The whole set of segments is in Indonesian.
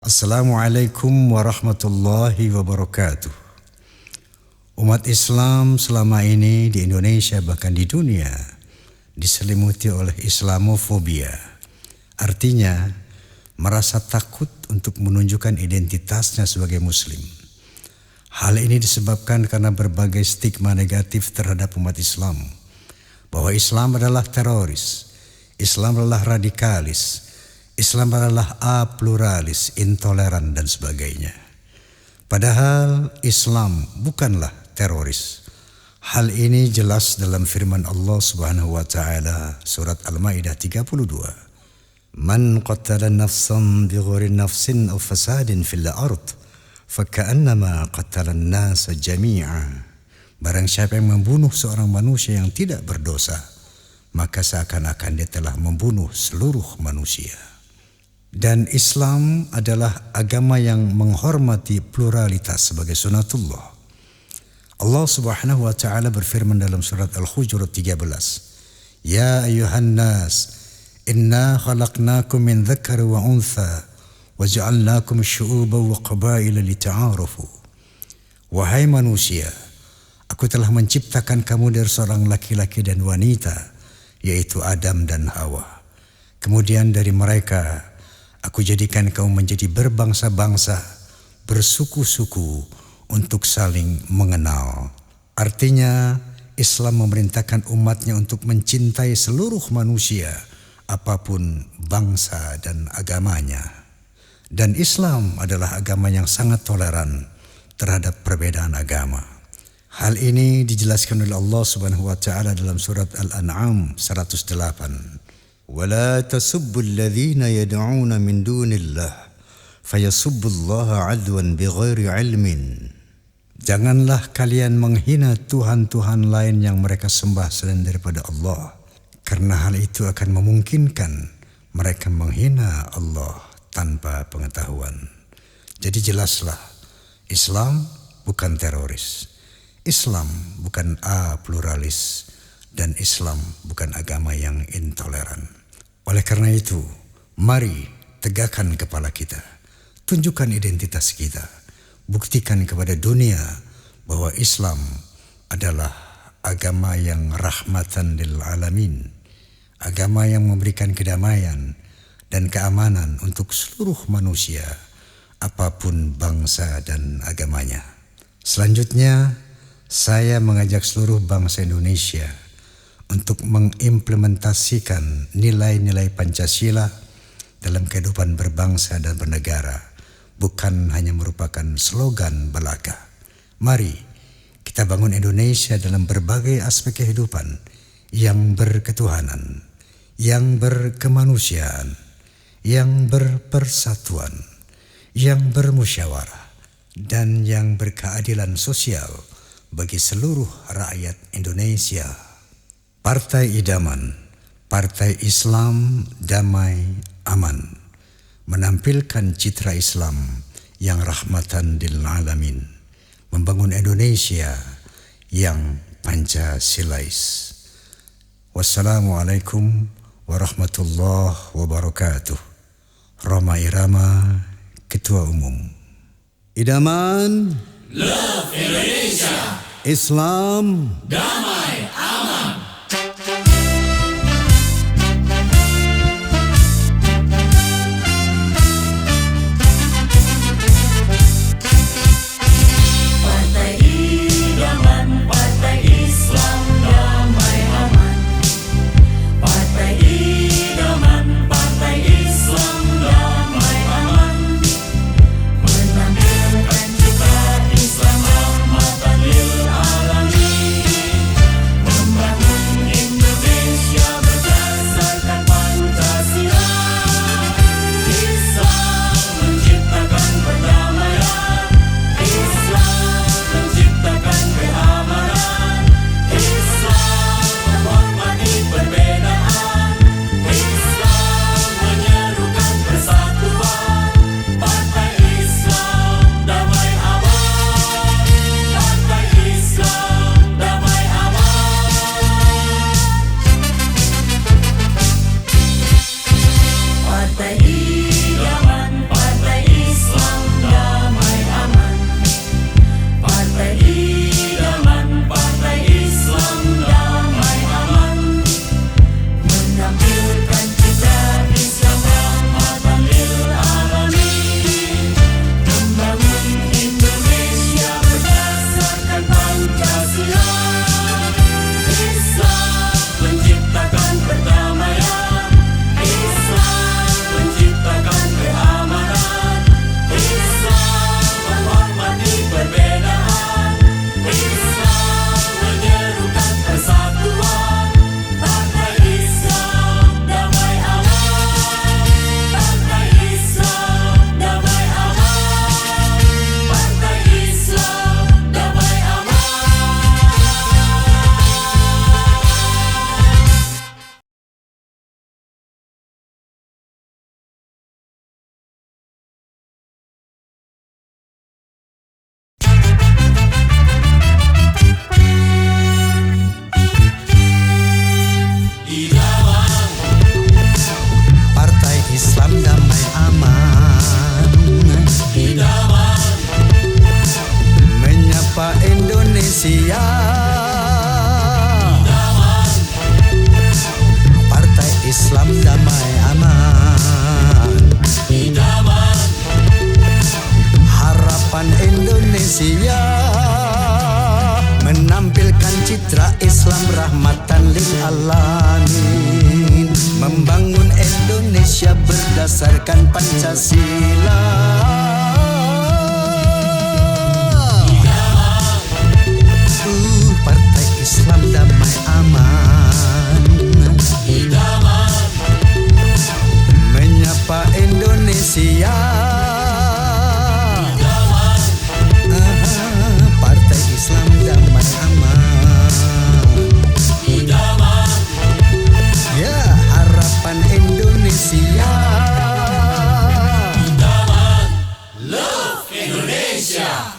Assalamualaikum warahmatullahi wabarakatuh. Umat Islam selama ini di Indonesia bahkan di dunia diselimuti oleh Islamofobia. Artinya merasa takut untuk menunjukkan identitasnya sebagai Muslim. Hal ini disebabkan karena berbagai stigma negatif terhadap umat Islam. Bahwa Islam adalah teroris, Islam adalah radikalis, Islam adalah apluralis, intoleran dan sebagainya. Padahal Islam bukanlah teroris. Hal ini jelas dalam firman Allah Subhanahu wa taala surat Al-Maidah 32. Man qatala nafsan bighairi nafsin aw fasadin fil ard faka'annama qatala an-nasa jami'a. Barang siapa yang membunuh seorang manusia yang tidak berdosa, maka seakan-akan dia telah membunuh seluruh manusia. Dan Islam adalah agama yang menghormati pluralitas sebagai sunatullah. Allah Subhanahu wa taala berfirman dalam surat Al-Hujurat 13, Ya ayuhan nas, inna khalaqnakum min dzakari wa untha wa ja'alnakum syu'uban wa qabaila lita'arafu. Wahai manusia, aku telah menciptakan kamu dari seorang laki-laki dan wanita, yaitu Adam dan Hawa. Kemudian dari mereka aku jadikan kamu menjadi berbangsa-bangsa, bersuku-suku untuk saling mengenal. Artinya Islam memerintahkan umatnya untuk mencintai seluruh manusia, apapun bangsa dan agamanya. Dan Islam adalah agama yang sangat toleran terhadap perbedaan agama. Hal ini dijelaskan oleh Allah Subhanahu wa taala dalam surat Al-An'am 108. ولا تسبوا الذين يدعون من دون الله فيسبوا الله عدوا بغير علم. Janganlah kalian menghina Tuhan-Tuhan lain yang mereka sembah selain daripada Allah, karena hal itu akan memungkinkan mereka menghina Allah tanpa pengetahuan. Jadi jelaslah, Islam bukan teroris, Islam bukan apluralis, dan Islam bukan agama yang intoleran. Oleh karena itu, mari tegakkan kepala kita, tunjukkan identitas kita, buktikan kepada dunia bahwa Islam adalah agama yang rahmatan lil alamin, agama yang memberikan kedamaian dan keamanan untuk seluruh manusia, apapun bangsa dan agamanya. Selanjutnya, saya mengajak seluruh bangsa Indonesia untuk mengimplementasikan nilai-nilai Pancasila dalam kehidupan berbangsa dan bernegara, bukan hanya merupakan slogan belaka. Mari kita bangun Indonesia dalam berbagai aspek kehidupan yang berketuhanan, yang berkemanusiaan, yang berpersatuan, yang bermusyawarah, dan yang berkeadilan sosial bagi seluruh rakyat Indonesia. Partai Idaman, Partai Islam Damai Aman, menampilkan citra Islam yang rahmatan lil alamin, membangun Indonesia yang Pancasilais. Wassalamualaikum warahmatullahi wabarakatuh. Roma Irama, Ketua Umum. Idaman, Love Indonesia, Islam Damai Aman. Partai Idaman, Partai Islam Damai Aman. Partai Idaman, Partai Islam Damai Aman, menampilkan citra Islam rahmatan lil alamin. jalanin, membangun Indonesia berdasarkan Pancasila. Partai Islam damai aman, menyapa Indonesia. Partai Islam damai aman, ya harapan Indonesia. Love Indonesia.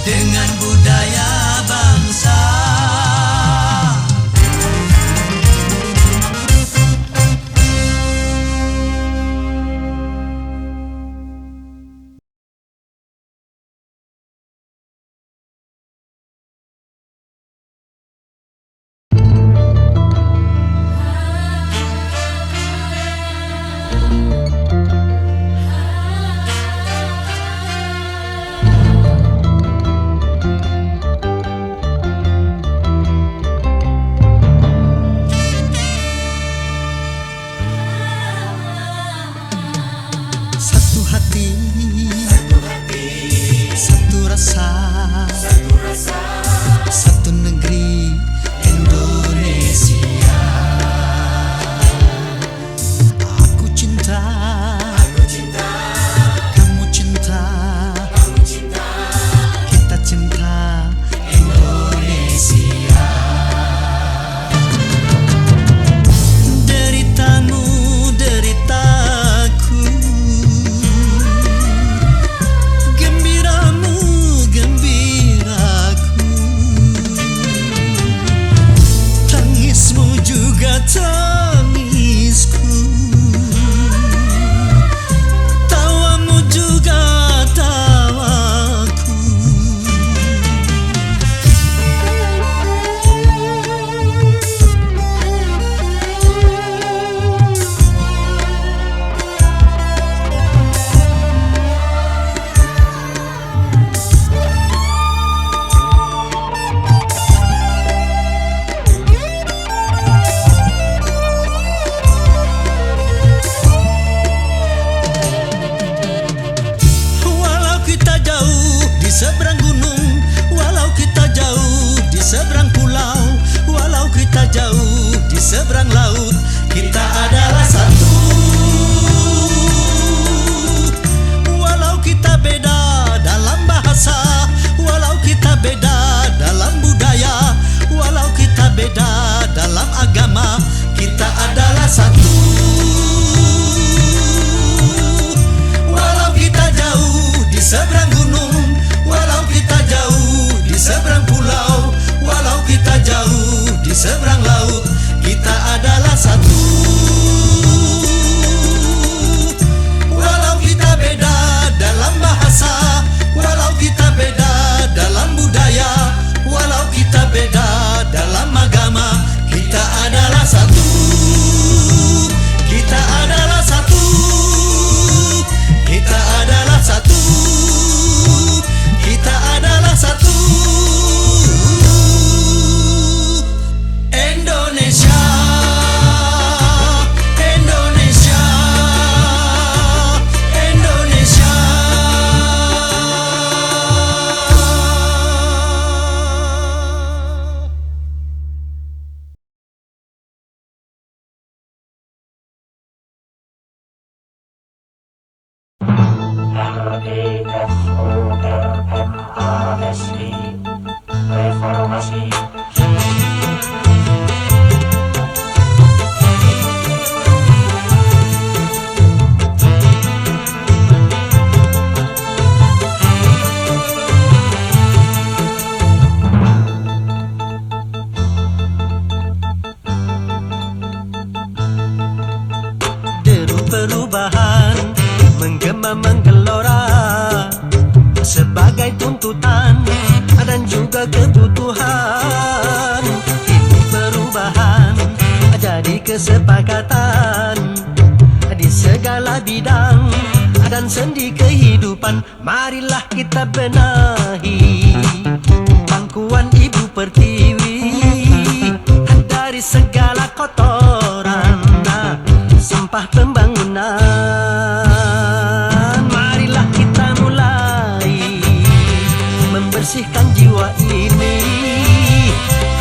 dengan budaya bangsa. Satu hati, satu rasa, satu negeri Indonesia. Aku cinta, kamu cinta, kita cinta Indonesia. Deritamu, deritaku, gembiramu, gembiraku, tangismu juga tangisku, tawamu juga tawaku. Walau kita jauh di seberang gunung, walau kita jauh di seberang pulau, walau kita jauh di seberang laut, kita adalah satu. Walau kita beda dalam bahasa, walau kita beda dalam budaya, walau kita beda dalam agama, kita adalah satu. Walau kita jauh di seberang gunung, walau kita jauh di seberang pulau, walau kita jauh di seberang laut, kita adalah satu. Walau kita beda dalam bahasa, walau kita beda dalam budaya, walau kita beda dalam agama, kita adalah satu. Kita adalah satu. Kita adalah satu. Kita adalah satu. Indonesia, Indonesia, Indonesia. Deru perubahan menggema menggelora sebagai tuntutan dan juga kebutuhan. Ini perubahan jadi kesepakatan di segala bidang dan sendi kehidupan. Marilah kita benahi pangkuan Ibu Pertiwi dari segala kotoran sampah pembangunan. Marilah kita mulai membersihkan jiwa ini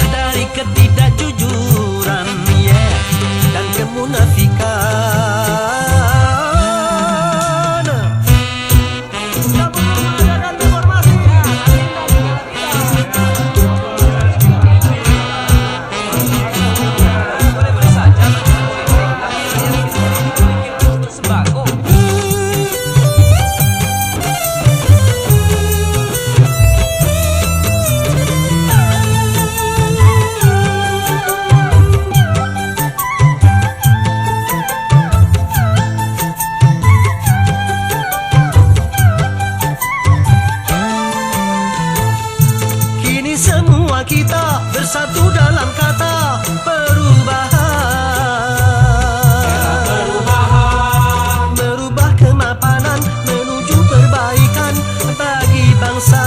dari ketidakjujuran dan kemunafikan. Mari semua kita bersatu dalam kata perubahan. Merubah kemapanan menuju perbaikan bagi bangsa.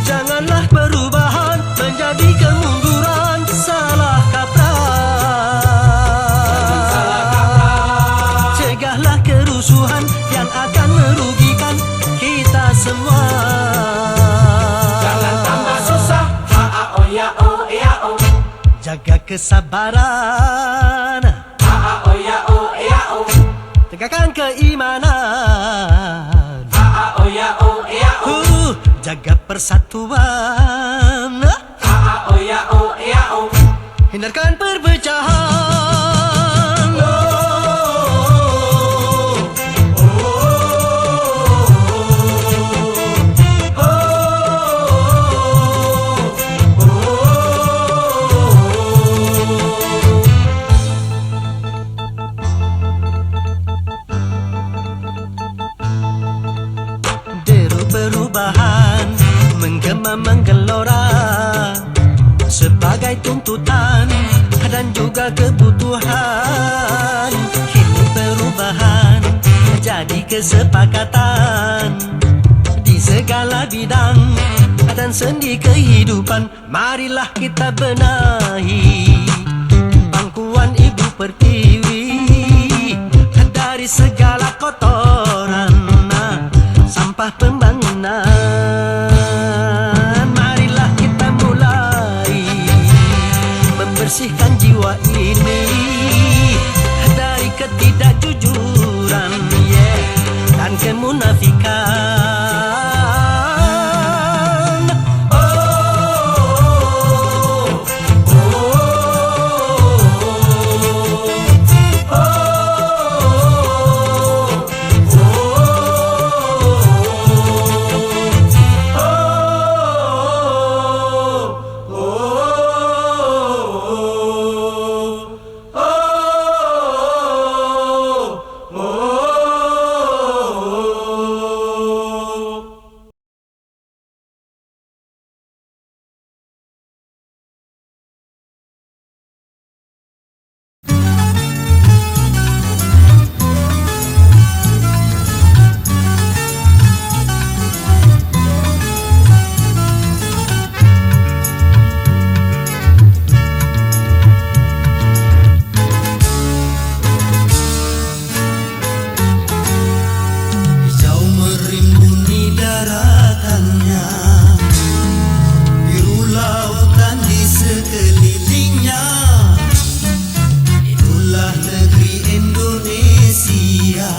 Janganlah perubahan menjadi kemunduran, salah kaprah. Cegahlah kerusuhan yang akan merugikan kita semua. Jangan tambah susah, ha-a-o ya-o ya-o. Jaga kesabaran, Ha-a-o ya-o ya-o. tegakkan keimanan, Ha-a-o ya-o ya-o. jaga persatuan, Ha-a-o ya-o ya-o. hindarkan perpecahan. Deru perubahan menggema menggelora sebagai tuntutan dan juga kebutuhan. Kini perubahan jadi kesepakatan di segala bidang dan sendi kehidupan. Marilah kita benahi pangkuan ibu pertiwi dari segala kotoran sampah pembangunan. Marilah kita mulai membersihkan jiwa ini dari ketidakjujuran dan kemunafikan. Hijau merimbuni daratannya, biru lautan di sekelilingnya. Itulah negeri Indonesia,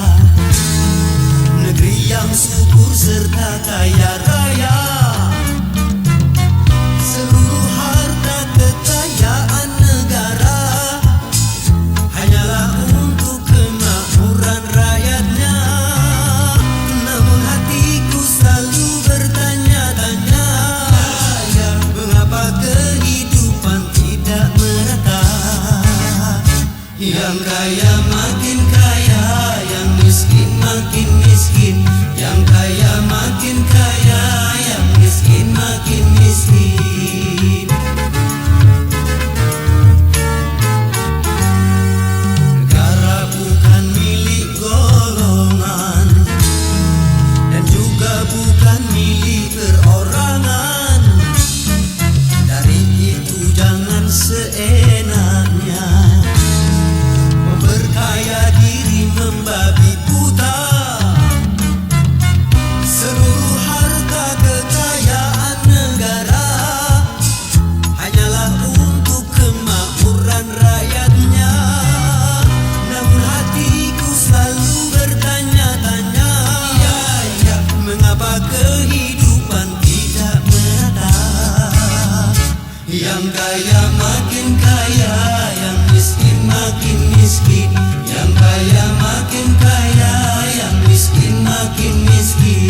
negeri yang subur serta kaya raya. Seluruh harta kekayaan negara hanyalah untuk kemakmuran rakyatnya. Namun hatiku selalu bertanya-tanya, mengapa kehidupan tidak merata? Yang kaya makin kaya, yang miskin makin miskin. Yang kaya makin kaya, yang miskin makin miskin. Negara bukan milik golongan dan juga bukan milik perorangan. Dari itu jangan seenaknya memperkaya diri membabi buta. Seluruh harta kekayaan negara hanyalah untuk kemakmuran rakyatnya. Namun hatiku selalu bertanya-tanya, mengapa kehidupan tidak merata? Yang kaya makin kaya, yang miskin makin miskin. Yang kaya makin kaya, yang miskin makin miskin.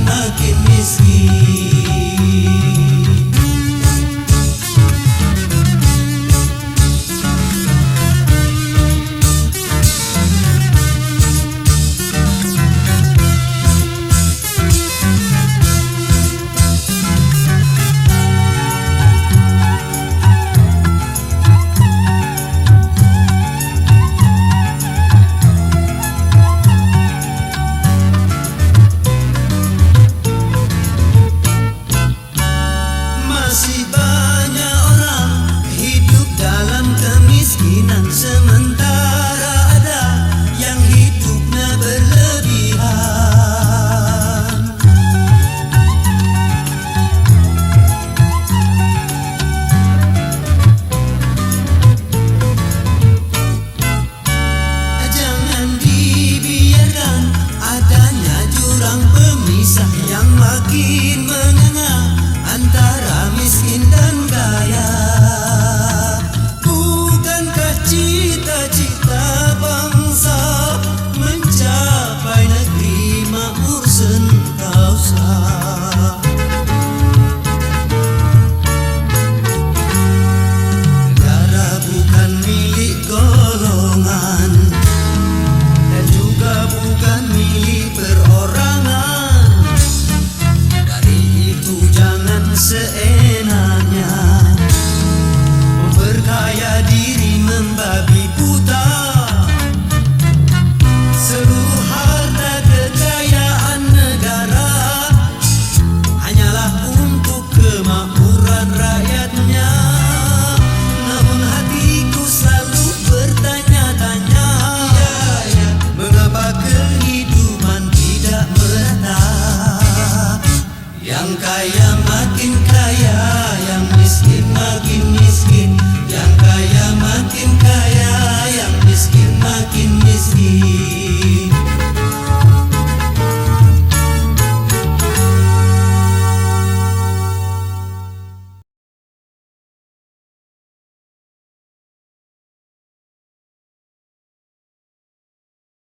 makin miskin. Masih banyak orang hidup dalam kemiskinan, sementara ada yang hidupnya berlebihan. Jangan dibiarkan adanya jurang pemisah yang makin menganga antara miskin dan kaya. Bukankah cita-cita bangsa mencapai negeri makmur sentosa? Negara bukan milik golongan dan juga bukan milik perorangan. Dari itu jangan seenaknya memperkaya diri membabi buta. Seluruh harta kekayaan negara hanyalah untuk kemakmuran rakyatnya. Namun hatiku selalu bertanya-tanya, mengapa kehidupan tidak merata? Yang kaya makin kaya, yang miskin makin miskin. Yang kaya makin kaya, yang miskin makin miskin.